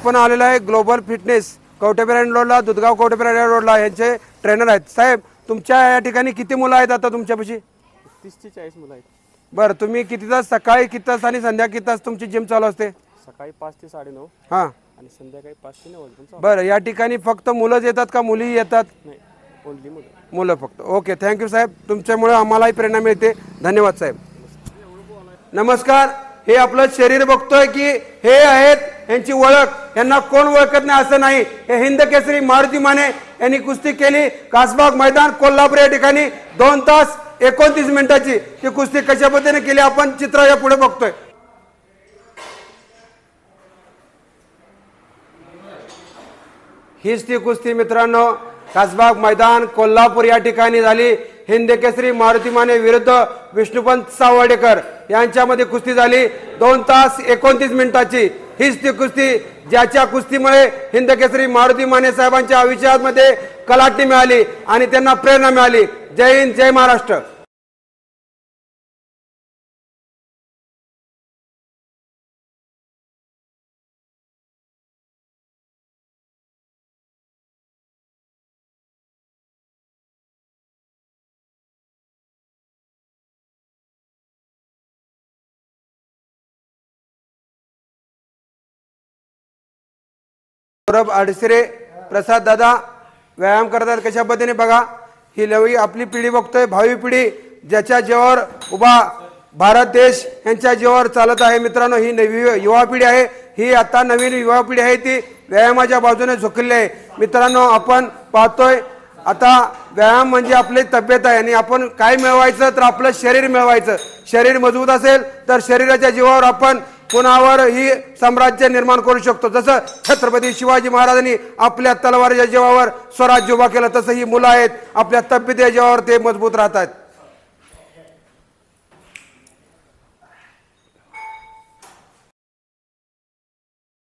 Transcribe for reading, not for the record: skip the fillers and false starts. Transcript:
आपण आलेलो आहे ग्लोबल फिटनेस कवटेपेरायण रोडला, दुधगाव कवटेपेरायण रोडला यांचे ट्रेनर आहेत। साहेब तुमच्या या ठिकाणी किती मुलं आहेत आता तुमच्यापाशी? 30 ते 40 मुलं आहेत। बरं, तुम्ही किती तास सकाळी किती तास आणि संध्याकाळी किती तास तुमची जिम चालू असते? सकाळी 5 ते 9:30 हां, आणि संध्याकाळी 5 ते 9 वाजता। बरं, या ठिकाणी फक्त मुलंच येतात का मुली येतात? नाही, ओनली मुलं। मुलं फक्त। ओके, थँक्यू साहेब, तुमच्यामुळे आम्हालाही प्रेरणा मिळते। धन्यवाद साहेब। नमस्कार। हे आपलं शरीर बघतोय की हे आहेत, यांची ओळख, यांना कोण ओळखत नाही असं नाही। हे हिंद केसरी मारुती माने यांनी कुस्ती केली कासबाग मैदान कोल्हापूर या ठिकाणी 2 तास 29 मिनिटाची ती कुस्ती कशा पद्धतीने केली आपण चित्र या पुढे बघतोय। हीच ती कुस्ती मित्रांनो कासबाग मैदान कोल्हापूर या ठिकाणी झाली। हिंद केसरी मारुती माने विरुद्ध विष्णुपंत सावर्डेकर यांच्यामध्ये कुस्ती झाली 2 तास 29 मिनिटाची। हीच ती कुस्ती ज्याच्या कुस्तीमुळे हिंद केसरी मारुती माने साहेबांच्या आयुष्यामध्ये कलाटणी मिळाली आणि त्यांना प्रेरणा मिळाली। जय हिंद, जय महाराष्ट्र। सौरभ अडसरे, प्रसाद दादा व्यायाम करतात कशा पद्धतीने बघा। ही नवी आपली पिढी बघतोय, भावी पिढी ज्याच्या जीवावर उभा भारत देश यांच्या जीवावर चालत आहे। मित्रांनो ही नवी युवा पिढी आहे, ही आता नवीन युवा पिढी आहे ती व्यायामाच्या बाजूने झुकलेली आहे। मित्रांनो आपण पाहतोय आता व्यायाम म्हणजे आपली तब्येत आहे आणि आपण काय मिळवायचं तर आपलं शरीर मिळवायचं। शरीर मजबूत असेल तर शरीराच्या जीवावर आपण कुणावर ही साम्राज्य निर्माण करू शकतो। जसं छत्रपती शिवाजी महाराजांनी आपल्या तलवारीच्या जीवावर स्वराज्य उभा केलं तसं ही मुलं आहेत आपल्या तब्येतीच्या जीवावर ते मजबूत राहतात।